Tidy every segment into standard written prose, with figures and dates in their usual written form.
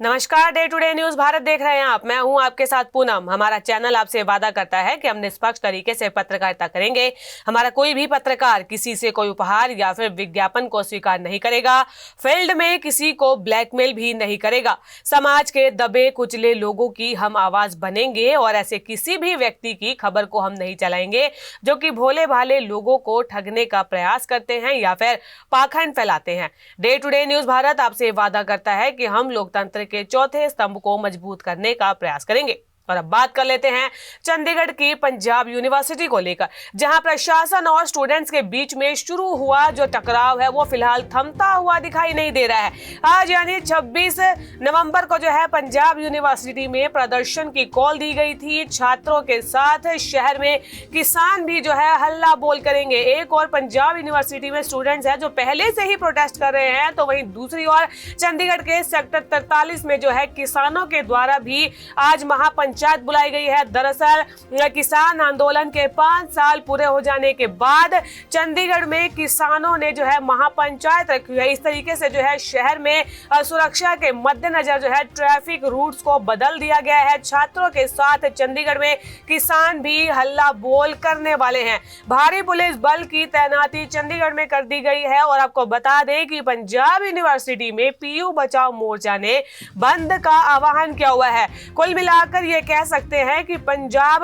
नमस्कार, day today news Bharat देख रहे हैं आप। मैं हूं आपके साथ पूनम। हमारा चैनल आपसे वादा करता है कि हम निष्पक्ष तरीके से पत्रकारिता करेंगे। हमारा कोई भी पत्रकार किसी से कोई उपहार या फिर विज्ञापन को स्वीकार नहीं करेगा। फील्ड में किसी को ब्लैकमेल भी नहीं करेगा। समाज के दबे कुचले लोगों की हम आवाज बनेंगे और ऐसे किसी भी व्यक्ति की खबर को हम नहीं चलाएंगे जो कि भोले भाले लोगों को ठगने का प्रयास करते हैं या फिर पाखंड फैलाते हैं। डे टुडे न्यूज भारत आपसे वादा करता है कि हम लोकतंत्र के चौथे स्तंभ को मजबूत करने का प्रयास करेंगे। और अब बात कर लेते हैं चंडीगढ़ की पंजाब यूनिवर्सिटी को लेकर, जहां प्रशासन और स्टूडेंट्स के बीच में शुरू हुआ जो टकराव है वो फिलहाल थमता हुआ दिखाई नहीं दे रहा है। आज यानी 26 नवंबर को जो है पंजाब यूनिवर्सिटी में प्रदर्शन की कॉल दी गई थी। छात्रों के साथ शहर में किसान भी जो है हल्ला बोल करेंगे। एक और पंजाब यूनिवर्सिटी में स्टूडेंट्स है जो पहले से ही प्रोटेस्ट कर रहे हैं, तो वहीं दूसरी ओर चंडीगढ़ के सेक्टर 43 में जो है किसानों के द्वारा भी आज महापंचायत बुलाई गई है। दरअसल किसान आंदोलन के 5 साल पूरे हो जाने के बाद चंडीगढ़ में किसानों ने जो है महापंचायत रखी है। इस तरीके से जो है शहर में सुरक्षा के मद्देनजर जो है ट्रैफिक रूट्स को बदल दिया गया है। छात्रों के साथ चंडीगढ़ में किसान भी हल्ला बोल करने वाले हैं। भारी पुलिस बल की तैनाती चंडीगढ़ में कर दी गई है। और आपको बता दें कि पंजाब यूनिवर्सिटी में पीयू बचाओ मोर्चा ने बंद का आह्वान किया हुआ है। कुल मिलाकर ये कह सकते हैं कि पंजाब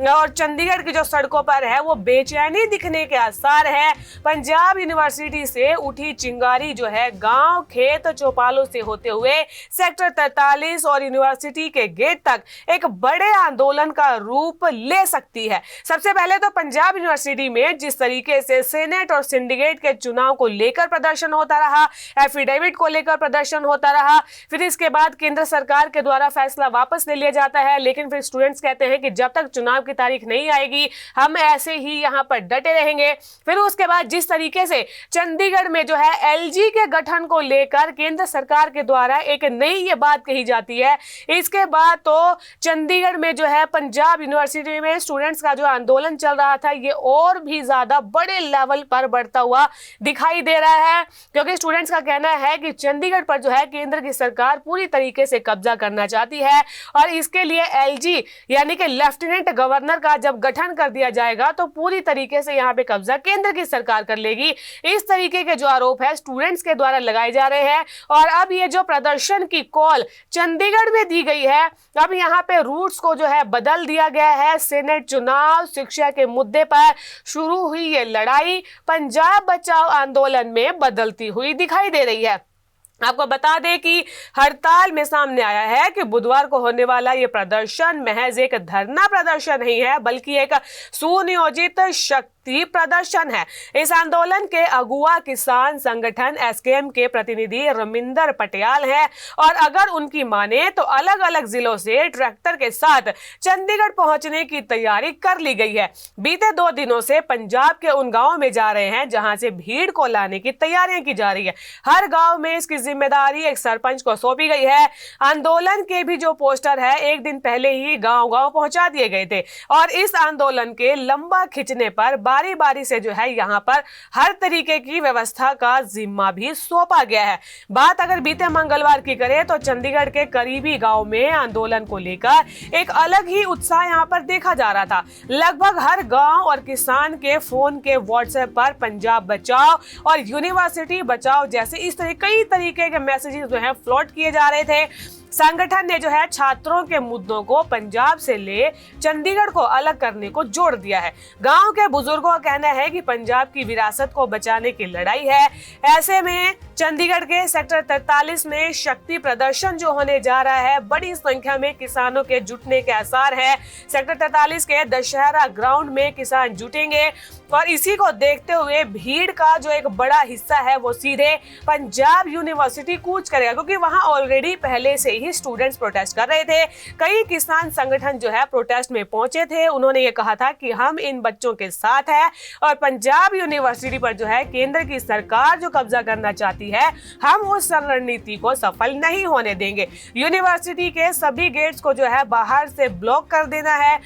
और चंडीगढ़ की जो सड़कों पर है वो बेचैनी दिखने के आसार है। पंजाब यूनिवर्सिटी से उठी चिंगारी जो है गांव खेत चौपालों से होते हुए सेक्टर 43 और यूनिवर्सिटी के गेट तक एक बड़े आंदोलन का रूप ले सकती है। सबसे पहले तो पंजाब यूनिवर्सिटी में जिस तरीके से सेनेट और सिंडिकेट के चुनाव को लेकर प्रदर्शन होता रहा, एफिडेविट को लेकर प्रदर्शन होता रहा, फिर इसके बाद केंद्र सरकार के द्वारा फैसला वापस ले लिया जाता है, लेकिन फिर स्टूडेंट्स कहते हैं कि जब तक चुनाव की तारीख नहीं आएगी हम ऐसे ही यहां पर डटे रहेंगे। फिर उसके बाद जिस तरीके से चंडीगढ़ में जो है एलजी के गठन को लेकर केंद्र सरकार के द्वारा एक नई ये बात कही जाती है, इसके बाद तो चंडीगढ़ में जो है पंजाब यूनिवर्सिटी में स्टूडेंट्स का जो आंदोलन चल रहा था ये और भी ज्यादा बड़े लेवल पर बढ़ता हुआ दिखाई दे रहा है। क्योंकि स्टूडेंट्स का कहना है कि चंडीगढ़ पर जो है केंद्र की सरकार पूरी तरीके से कब्जा करना चाहती है और इसके लिए एलजी यानी कि लेफ्टिनेंट गवर्नर का जब गठन कर दिया जाएगा तो पूरी तरीके से यहाँ पे कब्जा केंद्र की सरकार कर लेगी। इस तरीके के जो आरोप है स्टूडेंट्स के द्वारा लगाए जा रहे हैं। और अब ये जो प्रदर्शन की कॉल चंडीगढ़ में दी गई है, अब यहाँ पे रूट्स को जो है बदल दिया गया है। सेनेट चुनाव, शिक्षा के मुद्दे पर शुरू हुई ये लड़ाई पंजाब बचाओ आंदोलन में बदलती हुई दिखाई दे रही है। आपको बता दें कि हड़ताल में सामने आया है कि बुधवार को होने वाला ये प्रदर्शन महज एक धरना प्रदर्शन नहीं है बल्कि एक सुनियोजित शक्ति प्रदर्शन है। इस आंदोलन के अगुआ किसान संगठन एसकेएम के प्रतिनिधि रमिंदर पटियाल हैं और अगर उनकी माने तो अलग अलग जिलों से ट्रैक्टर के साथ चंडीगढ़ पहुंचने की तैयारी कर ली गई है। बीते 2 दिनों से पंजाब के उन गांवों में जा रहे हैं जहां से भीड़ को लाने की तैयारियां की जा रही है। हर गांव में इसकी जिम्मेदारी एक सरपंच को सौंपी गई है। आंदोलन के भी जो पोस्टर है एक दिन पहले ही गांव गांव पहुंचा दिए गए थे और इस आंदोलन के लंबा खिंचने पर बारी बारी से जो है यहाँ पर हर तरीके की व्यवस्था का जिम्मा भी सौंपा गया है। बात अगर बीते मंगलवार की करें तो चंडीगढ़ के करीबी गांव में आंदोलन को लेकर एक अलग ही उत्साह यहाँ पर देखा जा रहा था। लगभग हर गांव और किसान के फोन के व्हाट्सएप पर पंजाब बचाओ और यूनिवर्सिटी बचाओ जैसे इस तरह कई तरीके के मैसेजेस जो है फ्लोट किए जा रहे थे। संगठन ने जो है छात्रों के मुद्दों को पंजाब से ले चंडीगढ़ को अलग करने को जोड़ दिया है। गांव के बुजुर्गों का कहना है कि पंजाब की विरासत को बचाने की लड़ाई है। ऐसे में चंडीगढ़ के सेक्टर 43 में शक्ति प्रदर्शन जो होने जा रहा है, बड़ी संख्या में किसानों के जुटने के आसार है। सेक्टर 43 के दशहरा ग्राउंड में किसान जुटेंगे और इसी को देखते हुए भीड़ का जो एक बड़ा हिस्सा है वो सीधे पंजाब यूनिवर्सिटी कूच करेगा, क्योंकि वहां ऑलरेडी पहले से ही स्टूडेंट्स प्रोटेस्ट कर रहे थे। कई किसान संगठन जो है प्रोटेस्ट में पहुंचे थे। उन्होंने ये कहा था कि हम इन बच्चों के साथ हैं और पंजाब यूनिवर्सिटी पर जो है केंद्र की सरकार जो कब्जा करना चाहती है हम उस रणनीति को सफल नहीं होने देंगे। यूनिवर्सिटी के सभी गेट्स को जो है बाहर से ब्लॉक कर देना है।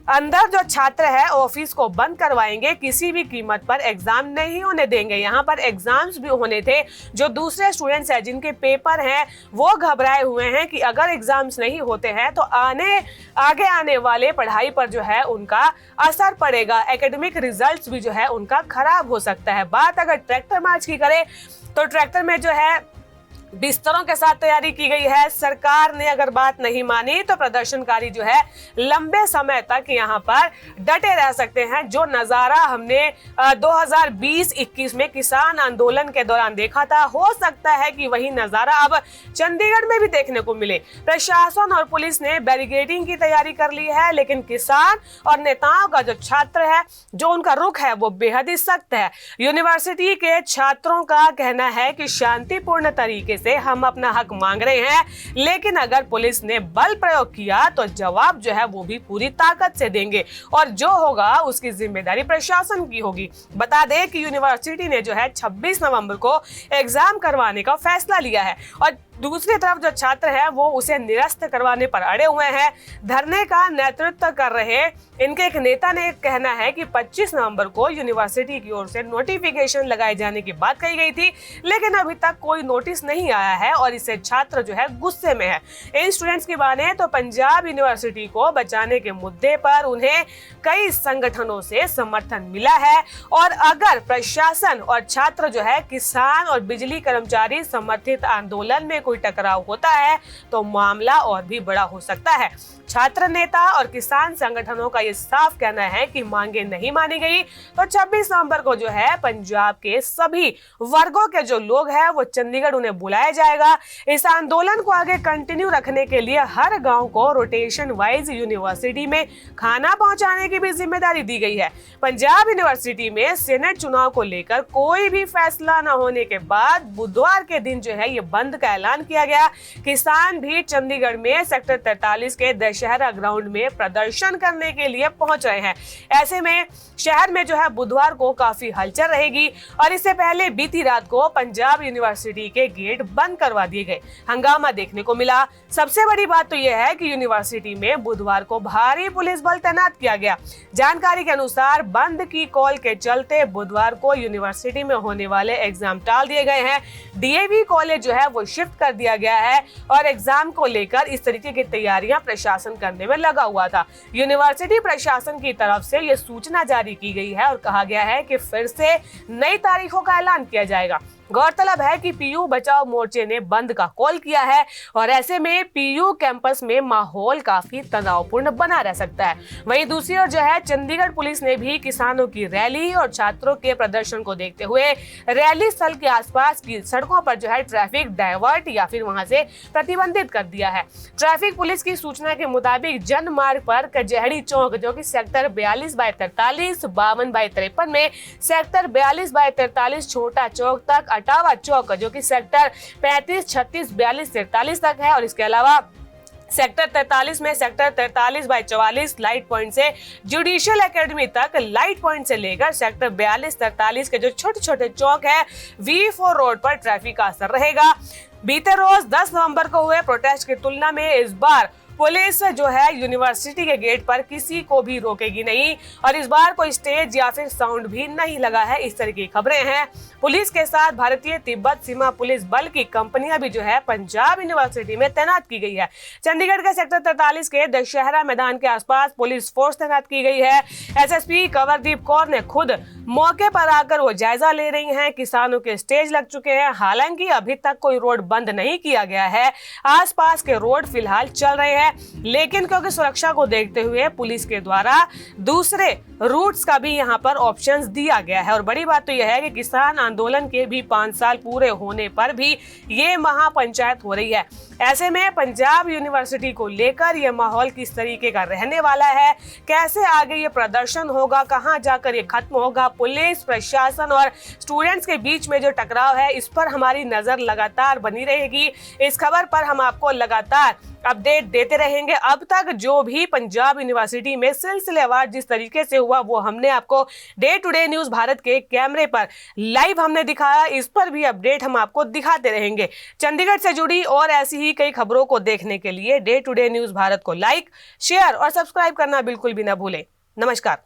अंदर जो छात्र है ऑफिस को बंद करवाएंगे, किसी भी कीमत पर एग्जाम नहीं होने देंगे। यहाँ पर एग्जाम्स भी होने थे। जो दूसरे स्टूडेंट्स हैं जिनके पेपर हैं वो घबराए हुए हैं कि अगर एग्जाम्स नहीं होते हैं तो आगे आने वाले पढ़ाई पर जो है उनका असर पड़ेगा, एकेडमिक रिजल्ट्स भी जो है उनका खराब हो सकता है। बात अगर ट्रैक्टर मार्च की करें तो ट्रैक्टर में जो है बिस्तरों के साथ तैयारी की गई है। सरकार ने अगर बात नहीं मानी तो प्रदर्शनकारी जो है लंबे समय तक यहाँ पर डटे रह सकते हैं। जो नजारा हमने 2020-21 में किसान आंदोलन के दौरान देखा था, हो सकता है कि वही नजारा अब चंडीगढ़ में भी देखने को मिले। प्रशासन और पुलिस ने बैरिकेडिंग की तैयारी कर ली है, लेकिन किसान और नेताओं का जो छात्र है, जो उनका रुख है वो बेहद ही सख्त है। यूनिवर्सिटी के छात्रों का कहना है कि शांतिपूर्ण तरीके से हम अपना हक मांग रहे हैं, लेकिन अगर पुलिस ने बल प्रयोग किया तो जवाब जो है वो भी पूरी ताकत से देंगे और जो होगा उसकी जिम्मेदारी प्रशासन की होगी। बता दें कि यूनिवर्सिटी ने जो है 26 नवंबर को एग्जाम करवाने का फैसला लिया है और दूसरी तरफ जो छात्र है वो उसे निरस्त करवाने पर अड़े हुए हैं। धरने का नेतृत्व कर रहे इनके एक नेता ने कहना है कि 25 नवंबर को यूनिवर्सिटी की ओर से नोटिफिकेशन लगाए जाने की बात कही गई थी, लेकिन अभी तक कोई नोटिस नहीं आया है और इससे छात्र जो है गुस्से में है। इन स्टूडेंट्स की माने तो पंजाब यूनिवर्सिटी को बचाने के मुद्दे पर उन्हें कई संगठनों से समर्थन मिला है और अगर प्रशासन और छात्र जो है किसान और बिजली कर्मचारी समर्थित आंदोलन में कोई टकराव होता है तो मामला और भी बड़ा हो सकता है। छात्र नेता और किसान संगठनों का ये साफ कहना है कि मांगे नहीं मानी गई तो 26 नवंबर को जो है पंजाब के सभी वर्गों के जो लोग हैं वो चंडीगढ़ उन्हें बुलाया जाएगा। इस आंदोलन को आगे कंटिन्यू रखने के लिए हर गांव को रोटेशन वाइज यूनिवर्सिटी में खाना पहुंचाने की भी जिम्मेदारी दी गई है। पंजाब यूनिवर्सिटी में सेनेट चुनाव को लेकर कोई भी फैसला न होने के बाद बुधवार के दिन जो है ये बंद का ऐलान किया गया। किसान भी चंडीगढ़ में सेक्टर 43 के दशहरा ग्राउंड में प्रदर्शन करने के लिए पहुंच रहे हैं। ऐसे में शहर में जो है बुधवार को काफी हलचल रहेगी और इससे पहले बीती रात को पंजाब यूनिवर्सिटी के गेट बंद करवा दिए गए। हंगामा देखने को मिला। सबसे बड़ी बात तो यह है कि यूनिवर्सिटी में बुधवार को भारी पुलिस बल तैनात किया गया। जानकारी के अनुसार बंद की कॉल के चलते बुधवार को यूनिवर्सिटी में होने वाले एग्जाम टाल दिए गए हैं। डीएवी कॉलेज जो है वो शिफ्ट कर दिया गया है और एग्जाम को लेकर इस तरीके की तैयारियां प्रशासन करने में लगा हुआ था। यूनिवर्सिटी प्रशासन की तरफ से यह सूचना जारी की गई है और कहा गया है कि फिर से नई तारीखों का ऐलान किया जाएगा। गौरतलब है कि पीयू बचाओ मोर्चे ने बंद का कॉल किया है और ऐसे में पीयू कैंपस में माहौल काफी तनावपूर्ण बना रह सकता है। वहीं दूसरी ओर जो है चंडीगढ़ पुलिस ने भी किसानों की रैली और छात्रों के प्रदर्शन को देखते हुए रैली स्थल के आसपास की सड़कों पर जो है ट्रैफिक डायवर्ट या फिर वहां से प्रतिबंधित कर दिया है। ट्रैफिक पुलिस की सूचना के मुताबिक जन मार्ग पर कचहरी चौक जो कि सेक्टर 42/43, 52/53 में, सेक्टर 42/43 छोटा चौक तक, अटावा चौक जो कि सेक्टर 35, 36, 42, 43 तक है और इसके अलावा सेक्टर 43 में सेक्टर 43/44 लाइट पॉइंट से जुडिशियल एकेडमी तक, लाइट पॉइंट से लेकर सेक्टर 42-43 के जो छोटे छोटे चौक है V4 रोड पर ट्रैफिक का असर रहेगा। बीते रोज 10 नवंबर को हुए प्रोटेस्ट की तुलना में इस बार पुलिस जो है यूनिवर्सिटी के गेट पर किसी को भी रोकेगी नहीं और इस बार कोई स्टेज या फिर साउंड भी नहीं लगा है। इस तरह की खबरें हैं। पुलिस के साथ भारतीय तिब्बत सीमा पुलिस बल की कंपनियां भी जो है पंजाब यूनिवर्सिटी में तैनात की गई है। चंडीगढ़ के सेक्टर 43 के दशहरा मैदान के आसपास पुलिस फोर्स तैनात की गई है। एसएसपी कंवरदीप कौर ने खुद मौके पर आकर वो जायजा ले रही हैं। किसानों के स्टेज लग चुके हैं। हालांकि अभी तक कोई रोड बंद नहीं किया गया है। आसपास के रोड फिलहाल चल रहे हैं, लेकिन क्योंकि सुरक्षा को देखते हुए पुलिस के द्वारा दूसरे रूट्स का भी यहां पर ऑप्शंस दिया गया है। और बड़ी बात तो यह है कि किसान आंदोलन के भी 5 साल पूरे होने पर भी ये महापंचायत हो रही है। ऐसे में पंजाब यूनिवर्सिटी को लेकर यह माहौल किस तरीके का रहने वाला है, कैसे आगे ये प्रदर्शन होगा, कहां जाकर ये खत्म होगा, पुलिस प्रशासन और स्टूडेंट्स के बीच में जो टकराव है, इस पर हमारी नजर लगातार बनी रहेगी। इस खबर पर हम आपको लगातार अपडेट देते रहेंगे। अब तक जो भी पंजाब यूनिवर्सिटी में सिलसिलेवार जिस तरीके से हुआ वो हमने आपको day to day news Bharat के कैमरे पर लाइव हमने दिखाया, इस पर भी अपडेट हम आपको दिखाते रहेंगे। चंडीगढ़ से जुड़ी और ऐसी ही कई खबरों को देखने के लिए day to day news Bharat को लाइक, शेयर और सब्सक्राइब करना बिल्कुल भी ना भूलें। नमस्कार।